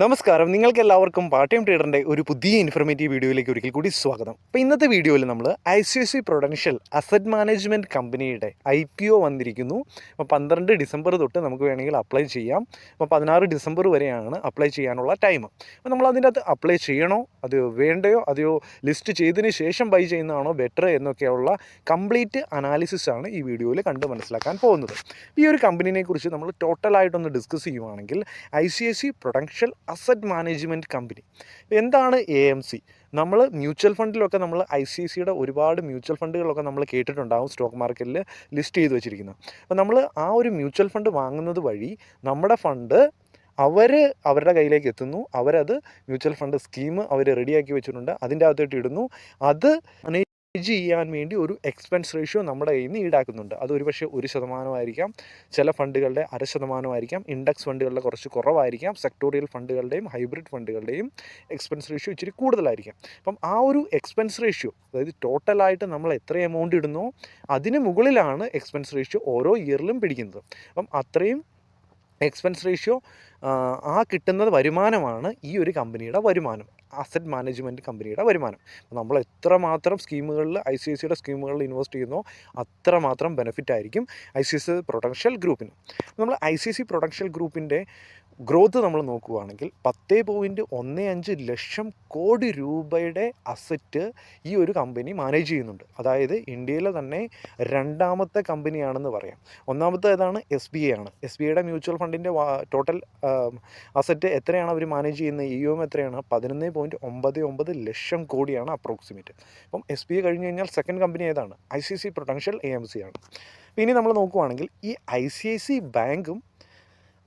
നമസ്കാരം, നിങ്ങൾക്ക് എല്ലാവർക്കും പാർട്ട് ടൈം ട്രേഡറിൻ്റെ ഒരു പുതിയ ഇൻഫർമേറ്റീവ് വീഡിയോയിലേക്ക് ഒരിക്കൽ കൂടി സ്വാഗതം. അപ്പോൾ ഇന്നത്തെ വീഡിയോയിൽ നമ്മൾ ICICI പ്രൊഡൻഷ്യൽ അസറ്റ് മാനേജ്മെൻറ്റ് കമ്പനിയുടെ IPO വന്നിരിക്കുന്നു. അപ്പോൾ 12 ഡിസംബർ തൊട്ട് നമുക്ക് വേണമെങ്കിൽ അപ്ലൈ ചെയ്യാം. അപ്പോൾ 16 ഡിസംബർ വരെയാണ് അപ്ലൈ ചെയ്യാനുള്ള ടൈം. അപ്പോൾ നമ്മൾ അതിൻ്റെ അകത്ത് അപ്ലൈ ചെയ്യണോ, അത് വേണ്ടയോ, അതെയോ ലിസ്റ്റ് ചെയ്തതിന് ശേഷം ബൈ ചെയ്യുന്നതാണോ ബെറ്റർ എന്നൊക്കെയുള്ള കംപ്ലീറ്റ് അനാലിസിസ് ആണ് ഈ വീഡിയോയിൽ കണ്ട് മനസ്സിലാക്കാൻ പോകുന്നത്. ഈ ഒരു കമ്പനിയെ കുറിച്ച് നമ്മൾ ടോട്ടലായിട്ടൊന്ന് ഡിസ്കസ് ചെയ്യുവാണെങ്കിൽ ICICI Prudential asset management company എന്താണ് AMC? നമ്മൾ മ്യൂച്വൽ ഫണ്ടിലൊക്കെ നമ്മൾ ICICIയുടെ ഒരുപാട് മ്യൂച്വൽ ഫണ്ടുകളൊക്കെ നമ്മൾ കേട്ടിട്ടുണ്ടാകും, സ്റ്റോക്ക് മാർക്കറ്റിൽ ലിസ്റ്റ് ചെയ്ത് വെച്ചിരിക്കുന്നത്. അപ്പോൾ നമ്മൾ ആ ഒരു മ്യൂച്വൽ ഫണ്ട് വാങ്ങുന്നത് വഴി നമ്മുടെ ഫണ്ട് അവരുടെ കയ്യിലേക്ക് എത്തുന്നു. അവരത് മ്യൂച്വൽ ഫണ്ട് സ്കീം അവർ റെഡിയാക്കി വെച്ചിട്ടുണ്ട്, അതിൻ്റെ അകത്തോട്ട് ഇടുന്നു. അത് ചെയ്യാൻ വേണ്ടി ഒരു എക്സ്പെൻസ് റേഷ്യോ നമ്മുടെ കയ്യിൽ നിന്ന് ഈടാക്കുന്നുണ്ട്. അത് ഒരുപക്ഷെ 1% ചില ഫണ്ടുകളുടെ 0.5%, ഇൻഡെക്സ് ഫണ്ടുകളുടെ കുറച്ച് കുറവായിരിക്കാം, സെക്ടോറിയൽ ഫണ്ടുകളുടെയും ഹൈബ്രിഡ് ഫണ്ടുകളുടെയും എക്സ്പെൻസ് റേഷ്യോ ഇച്ചിരി കൂടുതലായിരിക്കാം. അപ്പം ആ ഒരു എക്സ്പെൻസ് റേഷ്യോ, അതായത് ടോട്ടലായിട്ട് നമ്മൾ എത്ര എമൗണ്ട് ഇടുന്നോ അതിന് മുകളിലാണ് എക്സ്പെൻസ് റേഷ്യോ ഓരോ ഇയറിലും പിടിക്കുന്നത്. അപ്പം അത്രയും എക്സ്പെൻസ് റേഷ്യോ ആ കിട്ടുന്നത് വരുമാനമാണ് ഈ ഒരു കമ്പനിയുടെ വരുമാനം, അസറ്റ് മാനേജ്മെൻറ്റ് കമ്പനിയുടെ വരുമാനം. നമ്മൾ എത്രമാത്രം സ്കീമുകളിൽ ICICIയുടെ സ്കീമുകളിൽ ഇൻവെസ്റ്റ് ചെയ്യുന്നോ അത്രമാത്രം ബെനിഫിറ്റ് ആയിരിക്കും ICICI പ്രൊഡൻഷ്യൽ ഗ്രൂപ്പിന്. നമ്മൾ ICICI പ്രൊഡൻഷ്യൽ ഗ്രൂപ്പിൻ്റെ ഗ്രോത്ത് നമ്മൾ നോക്കുകയാണെങ്കിൽ 10.15 ലക്ഷം കോടി രൂപയുടെ അസറ്റ് ഈ ഒരു കമ്പനി മാനേജ് ചെയ്യുന്നുണ്ട്. അതായത് ഇന്ത്യയിലെ തന്നെ രണ്ടാമത്തെ കമ്പനിയാണെന്ന് പറയാം. ഒന്നാമത്തെ ഏതാണ്? SBI ആണ്. SBIയുടെ മ്യൂച്വൽ ഫണ്ടിൻ്റെ ടോട്ടൽ അസറ്റ് എത്രയാണ് അവർ മാനേജ് ചെയ്യുന്നത്? EOM എത്രയാണ്? 11.99 ലക്ഷം കോടിയാണ് അപ്രോക്സിമേറ്റ്. അപ്പം SBI കഴിഞ്ഞ് കഴിഞ്ഞാൽ സെക്കൻഡ് കമ്പനി ഏതാണ്? ICICI പ്രൊഡൻഷ്യൽ AMC ആണ്. ഇനി നമ്മൾ നോക്കുകയാണെങ്കിൽ ഈ ICICI ബാങ്കും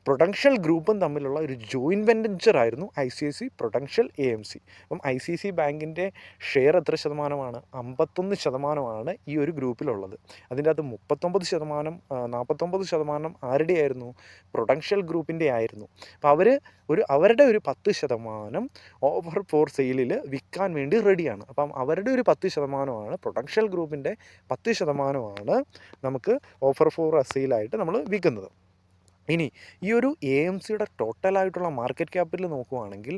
പ്രൊഡൻഷ്യൽ ഗ്രൂപ്പും തമ്മിലുള്ള ഒരു ജോയിൻറ്റ് വെഞ്ചർ ആയിരുന്നു ICICI പ്രൊഡൻഷ്യൽ AMC. അപ്പം ICICI ബാങ്കിൻ്റെ ഷെയർ എത്ര ശതമാനമാണ്? 51% ഈ ഒരു ഗ്രൂപ്പിലുള്ളത്. അതിൻ്റെ അകത്ത് 39%, 49% ആരുടെ ആയിരുന്നു? പ്രൊഡൻഷ്യൽ ഗ്രൂപ്പിൻ്റെ ആയിരുന്നു. അപ്പോൾ അവരുടെ ഒരു 10% ഓഫർ ഫോർ സെയിലിൽ വിൽക്കാൻ വേണ്ടി റെഡിയാണ്. അപ്പം അവരുടെ ഒരു 10%, പ്രൊഡൻഷ്യൽ ഗ്രൂപ്പിൻ്റെ 10% നമുക്ക് ഓഫർ ഫോർ സെയിലായിട്ട് നമ്മൾ വിൽക്കുന്നത്. ഇനി ഈ ഒരു AMCയുടെ ടോട്ടലായിട്ടുള്ള മാർക്കറ്റ് ക്യാപിറ്റൽ നോക്കുകയാണെങ്കിൽ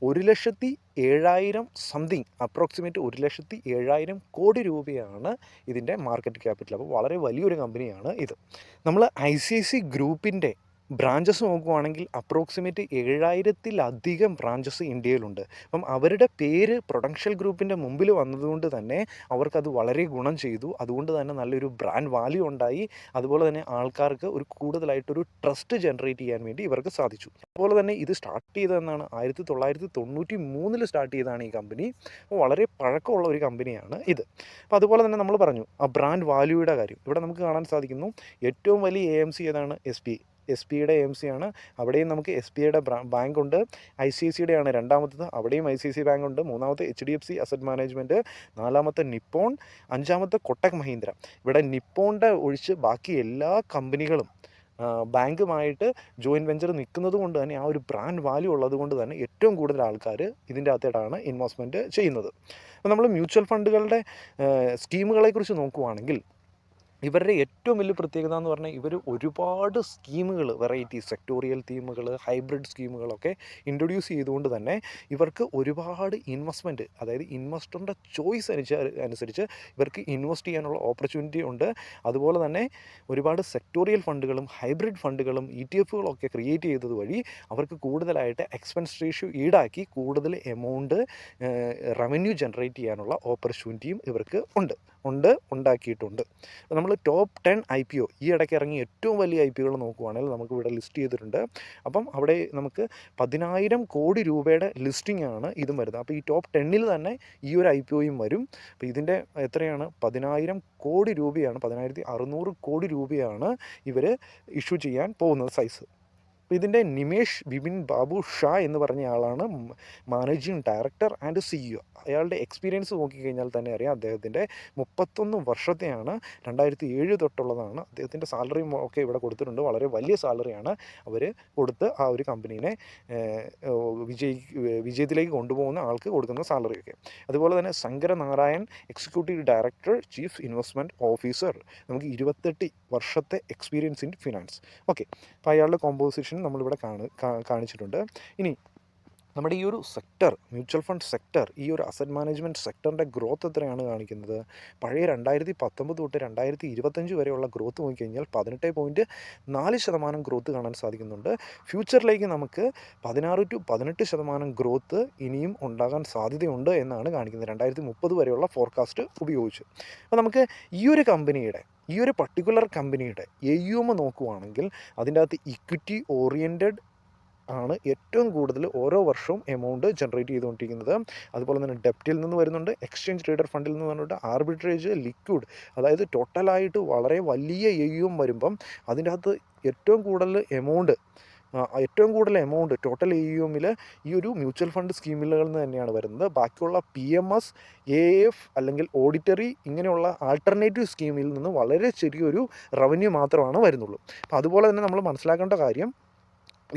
1,07,000 സംതിങ്, അപ്രോക്സിമേറ്റ് 1,07,000 കോടി രൂപയാണ് ഇതിൻ്റെ മാർക്കറ്റ് ക്യാപിറ്റൽ. അപ്പോൾ വളരെ വലിയൊരു കമ്പനിയാണ് ഇത്. നമ്മൾ ICICI ഗ്രൂപ്പിൻ്റെ ബ്രാഞ്ചസ് നോക്കുകയാണെങ്കിൽ അപ്രോക്സിമേറ്റ് 7,000-ലധികം ബ്രാഞ്ചസ് ഇന്ത്യയിലുണ്ട്. അപ്പം അവരുടെ പേര് പ്രൊഡൻഷ്യൽ ഗ്രൂപ്പിൻ്റെ മുമ്പിൽ വന്നതുകൊണ്ട് തന്നെ അവർക്കത് വളരെ ഗുണം ചെയ്തു. അതുകൊണ്ട് തന്നെ നല്ലൊരു ബ്രാൻഡ് വാല്യൂ ഉണ്ടായി. അതുപോലെ തന്നെ ആൾക്കാർക്ക് ഒരു കൂടുതലായിട്ടൊരു ട്രസ്റ്റ് ജനറേറ്റ് ചെയ്യാൻ വേണ്ടി ഇവർക്ക് സാധിച്ചു. അതുപോലെ തന്നെ ഇത് സ്റ്റാർട്ട് ചെയ്തതെന്നാണ് 1993 സ്റ്റാർട്ട് ചെയ്തതാണ് ഈ കമ്പനി. അപ്പോൾ വളരെ പഴക്കമുള്ള ഒരു കമ്പനിയാണ് ഇത്. അപ്പോൾ അതുപോലെ തന്നെ നമ്മൾ പറഞ്ഞു ആ ബ്രാൻഡ് വാല്യൂയുടെ കാര്യം. ഇവിടെ നമുക്ക് കാണാൻ സാധിക്കുന്നു ഏറ്റവും വലിയ AMC ഏതാണ്? SBIയുടെ AMC ആണ്. അവിടെയും നമുക്ക് SBIയുടെ ബാങ്ക് ഉണ്ട്. ICICIയുടെ ആണ് രണ്ടാമത്തത്, അവിടെയും ICICI ബാങ്ക് ഉണ്ട്. മൂന്നാമത്തെ HDFC അസറ്റ് മാനേജ്മെൻറ്റ്, നാലാമത്തെ നിപ്പോൺ, അഞ്ചാമത്തെ കൊട്ടക് മഹീന്ദ്ര. ഇവിടെ നിപ്പോണിൻ്റെ ഒഴിച്ച് ബാക്കി എല്ലാ കമ്പനികളും ബാങ്കുമായിട്ട് ജോയിൻറ്റ് വെഞ്ചർ നിൽക്കുന്നത് കൊണ്ട് തന്നെ ആ ഒരു ബ്രാൻഡ് വാല്യൂ ഉള്ളത് കൊണ്ട് തന്നെ ഏറ്റവും കൂടുതൽ ആൾക്കാർ ഇതിൻ്റെ അകത്തായിട്ടാണ് ഇൻവെസ്റ്റ്മെൻറ്റ് ചെയ്യുന്നത്. അപ്പോൾ നമ്മൾ മ്യൂച്വൽ ഫണ്ടുകളുടെ സ്കീമുകളെക്കുറിച്ച് നോക്കുകയാണെങ്കിൽ ഇവരുടെ ഏറ്റവും വലിയ പ്രത്യേകത എന്ന് പറഞ്ഞാൽ ഇവർ ഒരുപാട് സ്കീമുകൾ, വെറൈറ്റി സെക്ടോറിയൽ തീമുകൾ, ഹൈബ്രിഡ് സ്കീമുകളൊക്കെ ഇൻട്രൊഡ്യൂസ് ചെയ്തുകൊണ്ട് തന്നെ ഇവർക്ക് ഒരുപാട് ഇൻവെസ്റ്റ്മെൻറ്റ്, അതായത് ഇൻവെസ്റ്ററിൻ്റെ ചോയ്സ് അനുസരിച്ച് ഇവർക്ക് ഇൻവെസ്റ്റ് ചെയ്യാനുള്ള ഓപ്പർച്യൂണിറ്റി ഉണ്ട്. അതുപോലെ തന്നെ ഒരുപാട് സെക്ടോറിയൽ ഫണ്ടുകളും ഹൈബ്രിഡ് ഫണ്ടുകളും ETF ക്രിയേറ്റ് ചെയ്തത് വഴി അവർക്ക് കൂടുതലായിട്ട് എക്സ്പെൻസ് റേഷ്യോ ഈടാക്കി കൂടുതൽ എമൗണ്ട് റവന്യൂ ജനറേറ്റ് ചെയ്യാനുള്ള ഓപ്പർച്യൂണിറ്റിയും ഇവർക്ക് ഉണ്ടാക്കിയിട്ടുണ്ട്. നമ്മൾ ടോപ്പ് 10 IPO ഈ ഇടയ്ക്ക് ഇറങ്ങി ഏറ്റവും വലിയ IPOകൾ നോക്കുകയാണെങ്കിൽ നമുക്ക് ഇവിടെ ലിസ്റ്റ് ചെയ്തിട്ടുണ്ട്. അപ്പം അവിടെ നമുക്ക് 10,000 കോടി രൂപയുടെ ലിസ്റ്റിംഗ് ആണ് ഇതും വരുന്നത്. അപ്പോൾ ഈ ടോപ്പ് 10 തന്നെ ഈ ഒരു IPOയും വരും. അപ്പോൾ ഇതിൻ്റെ എത്രയാണ്? 10,000 കോടി രൂപയാണ്, 10,600 കോടി രൂപയാണ് ഇവർ ഇഷ്യൂ ചെയ്യാൻ പോകുന്നത് സൈസ്. അപ്പോൾ ഇതിൻ്റെ നിമേഷ് ബിപിൻ ബാബു ഷാ എന്ന് പറഞ്ഞ ആളാണ് മാനേജിങ് ഡയറക്ടർ ആൻഡ് CEO. അയാളുടെ എക്സ്പീരിയൻസ് നോക്കിക്കഴിഞ്ഞാൽ തന്നെ അറിയാം. അദ്ദേഹത്തിൻ്റെ 31 വർഷത്തെയാണ്, 2007 തൊട്ടുള്ളതാണ്. അദ്ദേഹത്തിൻ്റെ സാലറിയും ഒക്കെ ഇവിടെ കൊടുത്തിട്ടുണ്ട്. വളരെ വലിയ സാലറിയാണ് അവർ കൊടുത്ത് ആ ഒരു കമ്പനീനെ വിജയത്തിലേക്ക് കൊണ്ടുപോകുന്ന ആൾക്ക് കൊടുക്കുന്ന സാലറിയൊക്കെ. അതുപോലെ തന്നെ Sankaranarayan, executive director, chief investment officer. നമുക്ക് 28 വർഷത്തെ എക്സ്പീരിയൻസ് ഇൻ ഫിനാൻസ്. ഓക്കെ, അപ്പോൾ അയാളുടെ കോമ്പോസിഷൻ നമ്മളിവിടെ കാണിച്ചിട്ടുണ്ട്. ഇനി നമ്മുടെ ഈ ഒരു സെക്ടർ, മ്യൂച്വൽ ഫണ്ട് സെക്ടർ, ഈ ഒരു അസറ്റ് മാനേജ്മെൻറ്റ് സെക്ടറിൻ്റെ ഗ്രോത്ത് എത്രയാണ് കാണിക്കുന്നത്? പഴയ 2019 തൊട്ട് 2025 വരെയുള്ള ഗ്രോത്ത് നോക്കിക്കഴിഞ്ഞാൽ 18.4% ഗ്രോത്ത് കാണാൻ സാധിക്കുന്നുണ്ട്. ഫ്യൂച്ചറിലേക്ക് നമുക്ക് 16-18% ഗ്രോത്ത് ഇനിയും ഉണ്ടാകാൻ സാധ്യതയുണ്ട് എന്നാണ് കാണിക്കുന്നത് 2030 വരെയുള്ള ഫോർകാസ്റ്റ് ഉപയോഗിച്ച്. അപ്പോൾ നമുക്ക് ഈ ഒരു കമ്പനിയുടെ, ഈ ഒരു പർട്ടിക്കുലർ കമ്പനിയുടെ AUM നോക്കുവാണെങ്കിൽ അതിൻ്റെ അകത്ത് ഇക്വിറ്റി ഓറിയൻറ്റഡ് ആണ് ഏറ്റവും കൂടുതൽ ഓരോ വർഷവും എമൗണ്ട് ജനറേറ്റ് ചെയ്തുകൊണ്ടിരിക്കുന്നത്. അതുപോലെ തന്നെ ഡെപ്റ്റിൽ നിന്ന് വരുന്നുണ്ട്, എക്സ്ചേഞ്ച് ട്രേഡഡ് ഫണ്ടിൽ നിന്ന് വരുന്നുണ്ട്, ആർബിട്രേജ്, ലിക്വിഡ്, അതായത് ടോട്ടലായിട്ട് വളരെ വലിയ AUM വരുമ്പം അതിൻ്റെ അകത്ത് ഏറ്റവും കൂടുതൽ എമൗണ്ട് ടോട്ടൽ AUMൽ ഈ ഒരു മ്യൂച്വൽ ഫണ്ട് സ്കീമുകളിൽ നിന്ന് തന്നെയാണ് വരുന്നത്. ബാക്കിയുള്ള PMS, AIF അല്ലെങ്കിൽ ഓഡിറ്ററി ഇങ്ങനെയുള്ള ആൾട്ടർനേറ്റീവ് സ്കീമിൽ നിന്ന് വളരെ ചെറിയൊരു റവന്യൂ മാത്രമാണ് വരുന്നുള്ളൂ. അപ്പോൾ അതുപോലെ തന്നെ നമ്മൾ മനസ്സിലാക്കേണ്ട കാര്യം,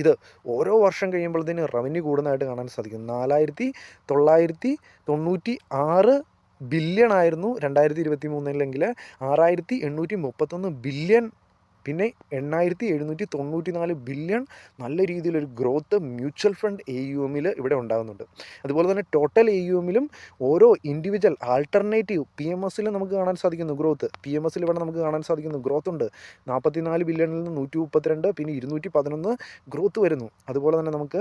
ഇത് ഓരോ വർഷം കഴിയുമ്പോഴത്തേന് റവന്യൂ കൂടുന്നതായിട്ട് കാണാൻ സാധിക്കും. 4,996 ബില്യൺ ആയിരുന്നു 2023 6,831 ബില്യൺ, പിന്നെ 8,794 ബില്യൺ. നല്ല രീതിയിലൊരു ഗ്രോത്ത് മ്യൂച്വൽ ഫണ്ട് AUMൽ ഇവിടെ ഉണ്ടാകുന്നുണ്ട്. അതുപോലെ തന്നെ ടോട്ടൽ AUMലും ഓരോ ഇൻഡിവിജ്വൽ ആൾട്ടർനേറ്റീവ് PMSൽ നമുക്ക് കാണാൻ സാധിക്കുന്നു ഗ്രോത്ത്. PMSൽ ഇവിടെ നമുക്ക് കാണാൻ സാധിക്കുന്നു ഗ്രോത്ത് ഉണ്ട്. 44 ബില്യണിൽ നിന്ന് 132, പിന്നെ 211 ഗ്രോത്ത് വരുന്നു. അതുപോലെ തന്നെ നമുക്ക്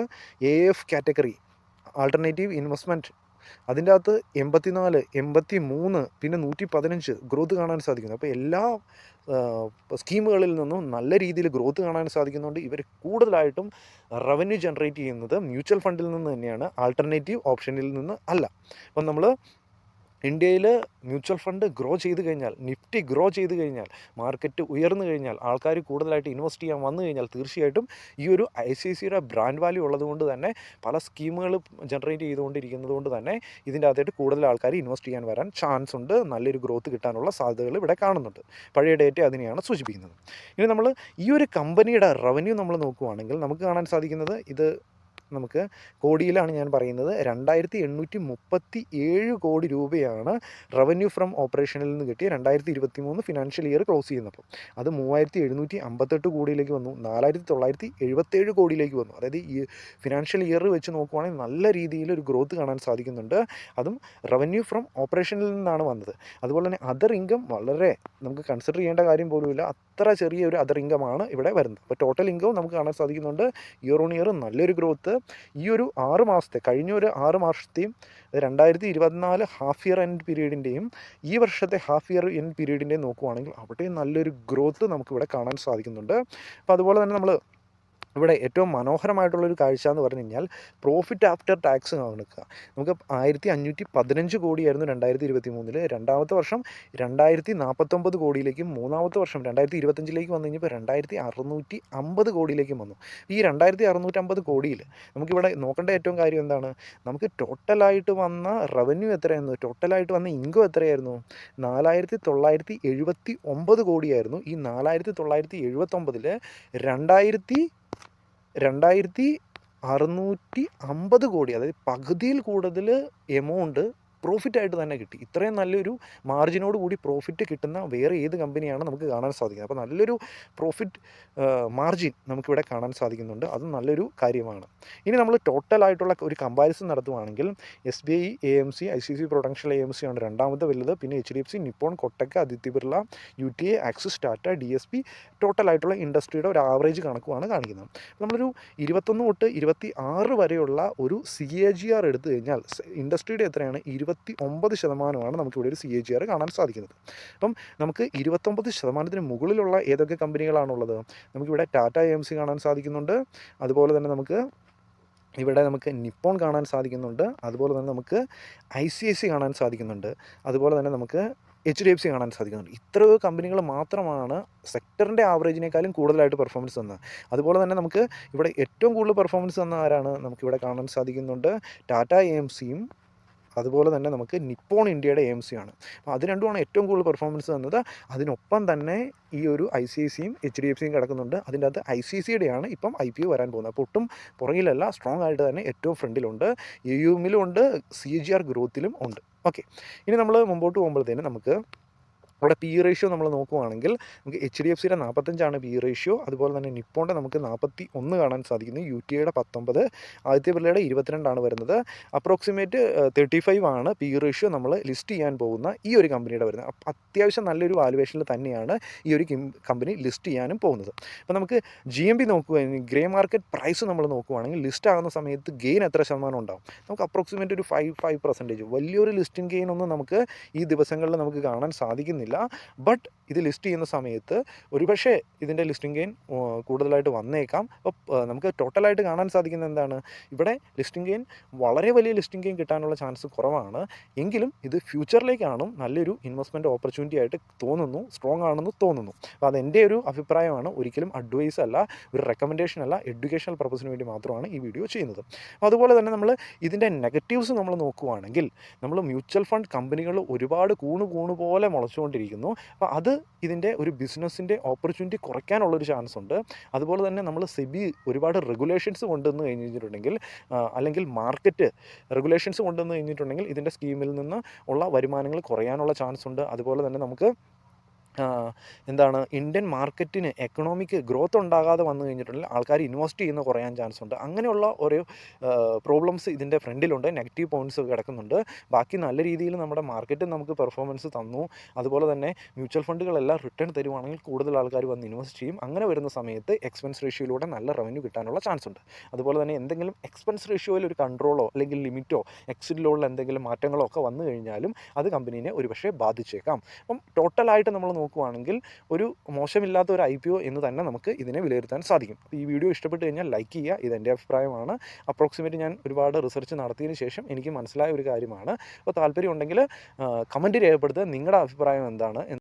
AIF കാറ്റഗറി, ആൾട്ടർനേറ്റീവ് ഇൻവെസ്റ്റ്മെൻറ്റ്, അതിൻ്റെ അകത്ത് 84, 83, പിന്നെ 115 ഗ്രോത്ത് കാണാൻ സാധിക്കുന്നു. അപ്പോൾ എല്ലാ സ്കീമുകളിൽ നിന്നും നല്ല രീതിയിൽ ഗ്രോത്ത് കാണാൻ സാധിക്കുന്നുണ്ട്. ഇവർ കൂടുതലായിട്ടും റവന്യൂ ജനറേറ്റ് ചെയ്യുന്നത് മ്യൂച്വൽ ഫണ്ടിൽ നിന്ന് തന്നെയാണ്, ആൾട്ടർനേറ്റീവ് ഓപ്ഷനിൽ നിന്ന് അല്ല. അപ്പം നമ്മൾ ഇന്ത്യയിൽ മ്യൂച്വൽ ഫണ്ട് ഗ്രോ ചെയ്ത് കഴിഞ്ഞാൽ, നിഫ്റ്റി ഗ്രോ ചെയ്ത് കഴിഞ്ഞാൽ, മാർക്കറ്റ് ഉയർന്നു കഴിഞ്ഞാൽ, ആൾക്കാർ കൂടുതലായിട്ട് ഇൻവെസ്റ്റ് ചെയ്യാൻ വന്നു കഴിഞ്ഞാൽ തീർച്ചയായിട്ടും ഈ ഒരു ICICIയുടെ ബ്രാൻഡ് വാല്യൂ ഉള്ളതുകൊണ്ട് തന്നെ പല സ്കീമുകൾ ജനറേറ്റ് ചെയ്തുകൊണ്ടിരിക്കുന്നത് കൊണ്ട് തന്നെ ഇതിൻ്റെ അകത്തായിട്ട് കൂടുതൽ ആൾക്കാർ ഇൻവെസ്റ്റ് ചെയ്യാൻ വരാൻ ചാൻസ് ഉണ്ട്. നല്ലൊരു ഗ്രോത്ത് കിട്ടാനുള്ള സാധ്യതകൾ ഇവിടെ കാണുന്നുണ്ട്. പഴയ ഡേറ്റ അതിനെയാണ് സൂചിപ്പിക്കുന്നത്. ഇനി നമ്മൾ ഈ ഒരു കമ്പനിയുടെ റവന്യൂ നമ്മൾ നോക്കുകയാണെങ്കിൽ നമുക്ക് കാണാൻ സാധിക്കുന്നത്, ഇത് നമുക്ക് കോടിയിലാണ് ഞാൻ പറയുന്നത്, 2,837 കോടി രൂപയാണ് റവന്യൂ ഫ്രം ഓപ്പറേഷനിൽ നിന്ന് കിട്ടിയ 2023 ഫിനാൻഷ്യൽ ഇയർ ക്ലോസ് ചെയ്യുന്നപ്പോൾ. അത് 3,758 കോടിയിലേക്ക് വന്നു, 4,977 കോടിയിലേക്ക് വന്നു. അതായത് ഈ ഫിനാൻഷ്യൽ ഇയർ വെച്ച് നോക്കുവാണെങ്കിൽ നല്ല രീതിയിൽ ഒരു ഗ്രോത്ത് കാണാൻ സാധിക്കുന്നുണ്ട്. അതും റവന്യൂ ഫ്രം ഓപ്പറേഷനിൽ നിന്നാണ് വന്നത്. അതുപോലെ തന്നെ അതർ ഇൻകം വളരെ നമുക്ക് കൺസിഡർ ചെയ്യേണ്ട കാര്യം പോലുമില്ല, അത്ര ചെറിയൊരു അതർ ഇൻകമാണ് ഇവിടെ വരുന്നത്. അപ്പോൾ ടോട്ടൽ ഇൻകം നമുക്ക് കാണാൻ സാധിക്കുന്നുണ്ട് ഇയർ ഓൺ ഇയർ നല്ലൊരു ഗ്രോത്ത്. ഈ ഒരു 6 മാസത്തെ, കഴിഞ്ഞ ഒരു 6 മാസത്തെയും 2024 ഹാഫ് ഇയർ എൻഡ് പീരീഡിൻ്റെയും ഈ വർഷത്തെ ഹാഫ് ഇയർ എൻഡ് പീരീഡിൻ്റെയും നോക്കുവാണെങ്കിൽ അവിടെയും നല്ലൊരു ഗ്രോത്ത് നമുക്കിവിടെ കാണാൻ സാധിക്കുന്നുണ്ട്. അപ്പോൾ അതുപോലെ തന്നെ നമ്മൾ ഇവിടെ ഏറ്റവും മനോഹരമായിട്ടുള്ളൊരു കാഴ്ച എന്ന് പറഞ്ഞു കഴിഞ്ഞാൽ പ്രോഫിറ്റ് ആഫ്റ്റർ ടാക്സ് കാണിക്കുക. നമുക്ക് 1,515 കോടിയായിരുന്നു 2023. രണ്ടാമത്തെ വർഷം 2,049 കോടിയിലേക്കും, മൂന്നാമത്തെ വർഷം 2025 വന്നു കഴിഞ്ഞപ്പോൾ 2,650 കോടിയിലേക്കും വന്നു. ഈ 2,650 കോടിയിൽ നമുക്കിവിടെ നോക്കേണ്ട ഏറ്റവും കാര്യം എന്താണ്, നമുക്ക് ടോട്ടലായിട്ട് വന്ന റവന്യൂ എത്രയായിരുന്നു, ടോട്ടലായിട്ട് വന്ന ഇൻകം എത്രയായിരുന്നു, 4,979 കോടിയായിരുന്നു. ഈ 4,979 2,650 കോടി, അതായത് പകുതിയിൽ കൂടുതൽ എമൗണ്ട് പ്രോഫിറ്റായിട്ട് തന്നെ കിട്ടി. ഇത്രയും നല്ലൊരു മാർജിനോട് കൂടി പ്രോഫിറ്റ് കിട്ടുന്ന വേറെ ഏത് കമ്പനിയാണ് നമുക്ക് കാണാൻ സാധിക്കുന്നത്. അപ്പോൾ നല്ലൊരു പ്രോഫിറ്റ് മാർജിൻ നമുക്കിവിടെ കാണാൻ സാധിക്കുന്നുണ്ട്. അത് നല്ലൊരു കാര്യമാണ്. ഇനി നമ്മൾ ടോട്ടലായിട്ടുള്ള ഒരു comparison നടത്തുവാണെങ്കിൽ SBI AMC, ICICI Prudential AMC ആണ് രണ്ടാമത്തെ വലുത്. പിന്നെ HDFC, Nippon, Kotak, Aditya Birla, UTA, axis, Tata, DSP, ടോട്ടലായിട്ടുള്ള ഇൻഡസ്ട്രിയുടെ ഒരു ആവറേജ് കണക്കുമാണ് കാണിക്കുന്നത്. നമ്മളൊരു 21 തൊട്ട് 26 വരെയുള്ള ഒരു CAGR എടുത്തു കഴിഞ്ഞാൽ ഇൻഡസ്ട്രിയുടെ എത്രയാണ്, 29% നമുക്കിവിടെ ഒരു CAGR കാണാൻ സാധിക്കുന്നത്. അപ്പം നമുക്ക് 29% മുകളിലുള്ള ഏതൊക്കെ കമ്പനികളാണുള്ളത്, നമുക്കിവിടെ ടാറ്റ AMC കാണാൻ സാധിക്കുന്നുണ്ട്. അതുപോലെ തന്നെ നമുക്ക് നിപ്പോൺ കാണാൻ സാധിക്കുന്നുണ്ട്. അതുപോലെ തന്നെ നമുക്ക് ICICI കാണാൻ സാധിക്കുന്നുണ്ട്. അതുപോലെ തന്നെ നമുക്ക് HDFC കാണാൻ സാധിക്കുന്നുണ്ട്. ഇത്രയോ കമ്പനികൾ മാത്രമാണ് സെക്ടറിൻ്റെ ആവറേജിനേക്കാളും കൂടുതലായിട്ട് പെർഫോമൻസ് തന്നത്. അതുപോലെ തന്നെ നമുക്ക് ഇവിടെ ഏറ്റവും കൂടുതൽ പെർഫോമൻസ് തന്ന ആരാണ്, നമുക്കിവിടെ കാണാൻ സാധിക്കുന്നുണ്ട് ടാറ്റ AMCയും അതുപോലെ തന്നെ നമുക്ക് നിപ്പോൺ ഇന്ത്യയുടെ AMC ആണ്. അപ്പോൾ അത് രണ്ടുമാണ് ഏറ്റവും കൂടുതൽ പെർഫോമൻസ് തന്നത്. അതിനൊപ്പം തന്നെ ഈ ഒരു ICICIയും HDFCയും കിടക്കുന്നുണ്ട്. അതിൻ്റെ അകത്ത് ICICIയുടെയാണ് ഇപ്പം IPO വരാൻ പോകുന്നത്. അപ്പോൾ ഒട്ടും പുറകിലല്ല, സ്ട്രോങ് ആയിട്ട് തന്നെ ഏറ്റവും ഫ്രണ്ടിലുണ്ട്. AUMലും ഉണ്ട്, CAGR ഗ്രോത്തിലും ഉണ്ട്. ഓക്കെ, ഇനി നമ്മൾ മുമ്പോട്ട് പോകുമ്പോഴത്തേന് നമുക്ക് അവിടെ പി റേഷ്യോ നമ്മൾ നോക്കുവാണെങ്കിൽ നമുക്ക് HDFCയുടെ 45 പി റേഷ്യോ, അതുപോലെ തന്നെ നിപ്പോണിൻ്റെ നമുക്ക് 41 കാണാൻ സാധിക്കുന്നു, UTIയുടെ 19, ആദിത്യ ബിർളയുടെ 22 വരുന്നത്. അപ്രോക്സിമേറ്റ് 35 പി റേഷ്യോ നമ്മൾ ലിസ്റ്റ് ചെയ്യാൻ പോകുന്ന ഈ ഒരു കമ്പനിയുടെ വരുന്നത്. അപ്പം അത്യാവശ്യം നല്ലൊരു വാലുവേഷനിൽ തന്നെയാണ് ഈ ഒരു കമ്പനി ലിസ്റ്റ് ചെയ്യാനും പോകുന്നത്. അപ്പോൾ നമുക്ക് GMB നോക്കുകയാണെങ്കിൽ ഗ്രേ മാർക്കറ്റ് പ്രൈസ് നമ്മൾ നോക്കുകയാണെങ്കിൽ ലിസ്റ്റ് ആകുന്ന സമയത്ത് ഗെയിൻ എത്ര ശതമാനം ഉണ്ടാവും? നമുക്ക് അപ്രോക്സിമേറ്റ് ഒരു 5% വലിയൊരു ലിസ്റ്റിംഗ് ഗെയിൻ ഒന്നും നമുക്ക് ഈ ദിവസങ്ങളിൽ നമുക്ക് കാണാൻ സാധിക്കുന്നില്ല. ബട്ട് ഇത് ലിസ്റ്റ് ചെയ്യുന്ന സമയത്ത് ഒരുപക്ഷെ ഇതിൻ്റെ ലിസ്റ്റിംഗ് ഗെയിൻ കൂടുതലായിട്ട് വന്നേക്കാം. അപ്പോൾ നമുക്ക് ടോട്ടലായിട്ട് കാണാൻ സാധിക്കുന്നത് എന്താണ്? ഇവിടെ ലിസ്റ്റിംഗ് ഗെയിൻ വളരെ വലിയ ലിസ്റ്റിംഗ് ഗെയിൻ കിട്ടാനുള്ള ചാൻസ് കുറവാണ്. എങ്കിലും ഇത് ഫ്യൂച്ചറിലേക്കാണ് നല്ലൊരു ഇൻവെസ്റ്റ്മെൻറ്റ് ഓപ്പർച്യൂണിറ്റി ആയിട്ട് തോന്നുന്നു, സ്ട്രോങ് ആണെന്ന് തോന്നുന്നു. അപ്പോൾ അതെൻ്റെ ഒരു അഭിപ്രായമാണ്, ഒരിക്കലും അഡ്വൈസ് അല്ല, ഒരു റെക്കമെൻഡേഷൻ അല്ല, എഡ്യൂക്കേഷണൽ പർപ്പസിന് വേണ്ടി മാത്രമാണ് ഈ വീഡിയോ ചെയ്യുന്നത്. അതുപോലെ തന്നെ നമ്മൾ ഇതിൻ്റെ നെഗറ്റീവ്സ് നമ്മൾ നോക്കുകയാണെങ്കിൽ നമ്മൾ മ്യൂച്വൽ ഫണ്ട് കമ്പനികൾ ഒരുപാട് കൂണ് പോലെ മുളച്ചുകൊണ്ടിരിക്കുന്നു. അപ്പോൾ അത് ഇതിൻ്റെ ഒരു ബിസിനസ്സിൻ്റെ ഓപ്പർച്യൂണിറ്റി കുറയ്ക്കാനുള്ളൊരു ചാൻസ് ഉണ്ട്. അതുപോലെ തന്നെ നമ്മൾ സെബി ഒരുപാട് റെഗുലേഷൻസ് കൊണ്ടുവന്ന് കഴിഞ്ഞിട്ടുണ്ടെങ്കിൽ, അല്ലെങ്കിൽ മാർക്കറ്റ് റെഗുലേഷൻസ് കൊണ്ടുവന്ന് കഴിഞ്ഞിട്ടുണ്ടെങ്കിൽ ഇതിൻ്റെ സ്കീമിൽ നിന്ന് ഉള്ള വരുമാനങ്ങൾ കുറയാനുള്ള ചാൻസ് ഉണ്ട്. അതുപോലെ തന്നെ നമുക്ക് ഇന്ത്യൻ മാർക്കറ്റിന് എക്കണോമിക്ക് ഗ്രോത്ത് ഉണ്ടാകാതെ വന്നു കഴിഞ്ഞിട്ടുണ്ടെങ്കിൽ ആൾക്കാർ ഇൻവെസ്റ്റ് ചെയ്യുന്ന കുറയാൻ ചാൻസ് ഉണ്ട്. അങ്ങനെയുള്ള ഒരു പ്രോബ്ലംസ് ഇതിൻ്റെ ഫ്രണ്ടിലുണ്ട്, നെഗറ്റീവ് പോയിൻറ്റ്സ് കിടക്കുന്നുണ്ട്. ബാക്കി നല്ല രീതിയിൽ നമ്മുടെ മാർക്കറ്റ് നമുക്ക് പെർഫോമൻസ് തന്നു. അതുപോലെ തന്നെ മ്യൂച്വൽ ഫണ്ടുകളെല്ലാം റിട്ടേൺ തരുവാണെങ്കിൽ കൂടുതൽ ആൾക്കാർ വന്ന് ഇൻവെസ്റ്റ് ചെയ്യും. അങ്ങനെ വരുന്ന സമയത്ത് എക്സ്പെൻസ് റേഷ്യോയിലൂടെ നല്ല റവന്യൂ കിട്ടാനുള്ള ചാൻസ് ഉണ്ട്. അതുപോലെ തന്നെ എന്തെങ്കിലും എക്സ്പെൻസ് റേഷ്യോയിൽ ഒരു കൺട്രോളോ അല്ലെങ്കിൽ ലിമിറ്റോ എക്സിറ്റിലുള്ള എന്തെങ്കിലും മാറ്റങ്ങളോ ഒക്കെ വന്നു കഴിഞ്ഞാലും അത് കമ്പനീനെ ഒരുപക്ഷെ ബാധിച്ചേക്കാം. അപ്പം ടോട്ടലായിട്ട് നമ്മൾ നോക്കുവാണെങ്കിൽ ഒരു മോശമില്ലാത്ത ഒരു IPO എന്ന് തന്നെ നമുക്ക് ഇതിനെ വിലയിരുത്താൻ സാധിക്കും. അപ്പോൾ ഈ വീഡിയോ ഇഷ്ടപ്പെട്ട് കഴിഞ്ഞാൽ ലൈക്ക് ചെയ്യുക. ഇതെൻ്റെ അഭിപ്രായമാണ്. അപ്രോക്സിമേറ്റ് ഞാൻ ഒരുപാട് റിസർച്ച് നടത്തിയതിന് ശേഷം എനിക്ക് മനസ്സിലായ ഒരു കാര്യമാണ്. അപ്പോൾ താല്പര്യം ഉണ്ടെങ്കിൽ കമൻറ്റ് രേഖപ്പെടുത്തുക, നിങ്ങളുടെ അഭിപ്രായം എന്താണ്.